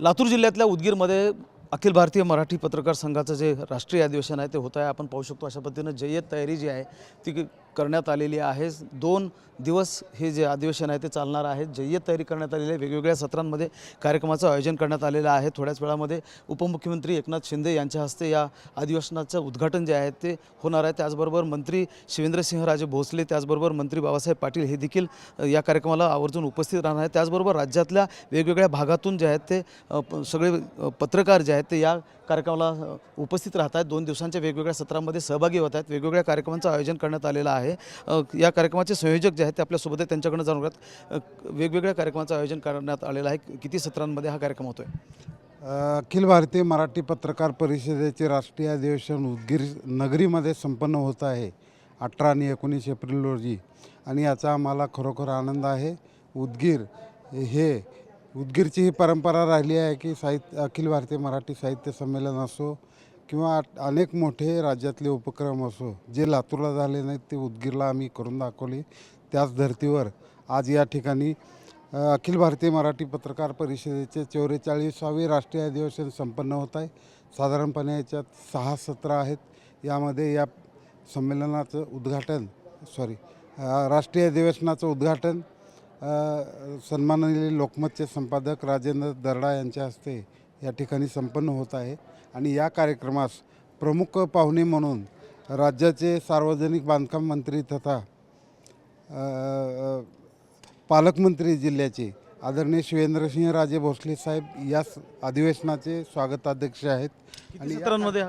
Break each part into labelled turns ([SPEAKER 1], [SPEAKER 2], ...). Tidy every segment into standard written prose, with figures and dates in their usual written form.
[SPEAKER 1] लातूर जिल्ह्यातल्या उदगीरमध्ये अखिल भारतीय मराठी पत्रकार संघाचं जे राष्ट्रीय अधिवेशन आहे ते होत आहे। आपण पाहू शकतो अशा पद्धतीनं जय्यत तयारी जी आहे ती करण्यात आलेली आहे। 2 दिवस हे जे अधिवेशन आहे ते चालणार आहे। जय्यत तयारी करण्यात आलेली आहे। वेगवेगळ्या सत्रांमध्ये कार्यक्रमाचं आयोजन करण्यात आलेलं आहे। थोड्याच वेळामध्ये उपमुख्यमंत्री एकनाथ शिंदे यांच्या हस्ते या अधिवेशनाचं उद्घाटन जे आहे ते होणार आहे। त्याचबरोबर मंत्री शिवेंद्रसिंहराजे भोसले, त्याचबरोबर मंत्री बाबासाहेब पाटील हे देखील या कार्यक्रमाला आवर्जून उपस्थित राहणार आहेत। त्याचबरोबर राज्यातल्या वेगवेगळ्या भागातून जे आहेत ते सगळे पत्रकार जे आहेत ते या कार्यक्रमाला उपस्थित राहत आहेत। 2 दिवसांच्या वेगवेगळ्या सत्रांमध्ये सहभागी होत आहेत। वेगवेगळ्या कार्यक्रमांचं आयोजन करण्यात आलेलं आहे। या कार्यक्रमाचे संयोजक जे आहेत ते आपल्यासोबत आहेत, त्यांच्याकडून जाणून घेऊयात। वेगवेगळ्या कार्यक्रमाचं आयोजन करण्यात आलेलं आहे। किती सत्रांमध्ये हा कार्यक्रम होतोय?
[SPEAKER 2] अखिल भारतीय मराठी पत्रकार परिषदेचे राष्ट्रीय अधिवेशन उदगीर नगरीमध्ये संपन्न होत आहे 18 आणि 19 एप्रिल रोजी, आणि याचा आम्हाला खरोखर आनंद आहे। उदगीरची ही परंपरा राहिली आहे की अखिल भारतीय मराठी साहित्य संमेलन असो किंवा अनेक मोठे राज्यातले उपक्रम असो, जे लातूरला झाले नाहीत ते उदगीरला आम्ही करून दाखवले। त्याच धर्तीवर आज या ठिकाणी अखिल भारतीय मराठी पत्रकार परिषदेचे 44वे राष्ट्रीय अधिवेशन संपन्न होत आहे। साधारणपणे याच्यात 6 सत्र आहेत। यामध्ये या संमेलनाचं राष्ट्रीय अधिवेशनाचं उद्घाटन सन्माननीय लोकमतचे संपादक राजेंद्र दर्डा यांच्या हस्ते या ठिकाणी संपन्न होत आहे। आणि या कार्यक्रमास प्रमुख पाहुणे म्हणून राज्याचे सार्वजनिक बांधकाम मंत्री तथा पालकमंत्री जिल्ह्याचे आदरणीय शिवेंद्रसिंहराजे भोसले साहेब या अधिवेशनाचे स्वागताध्यक्ष आहेत।
[SPEAKER 1] आणि सत्रांमध्ये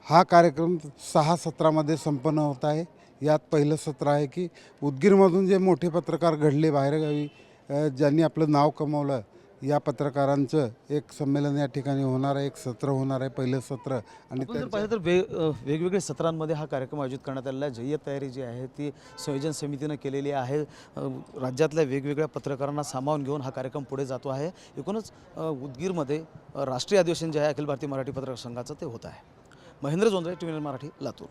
[SPEAKER 2] हा कार्यक्रम 6 सत्रामध्ये संपन्न होत आहे। यात पहिलं सत्र आहे की उदगीरमधून जे मोठे पत्रकार घडले बाहेरगावी, ज्यांनी आपलं नाव कमवलं, या पत्रकारांचं एक संमेलन या ठिकाणी होणार आहे। एक सत्र होणार आहे, पहिलं सत्र। आणि
[SPEAKER 1] पाहिलं तर वेगवेगळ्या सत्रांमध्ये हा कार्यक्रम आयोजित करण्यात आलेला आहे। जय्यत तयारी जी आहे ती संयोजन समितीनं केलेली आहे। राज्यातल्या वेगवेगळ्या पत्रकारांना सामावून घेऊन हा कार्यक्रम पुढे जातो आहे। एकूणच उदगीरमध्ये राष्ट्रीय अधिवेशन जे आहे अखिल भारतीय मराठी पत्रकार संघाचं ते होत आहे। महेंद्र जोंधळे, TVN मराठी, लातूर।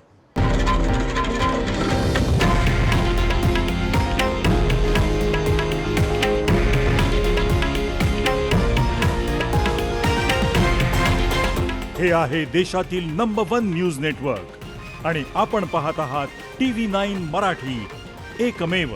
[SPEAKER 3] हे आहे देशातील नंबर 1 न्यूज नेटवर्क आणि आपण पाहत आहात TV9 मराठी, एकमेव।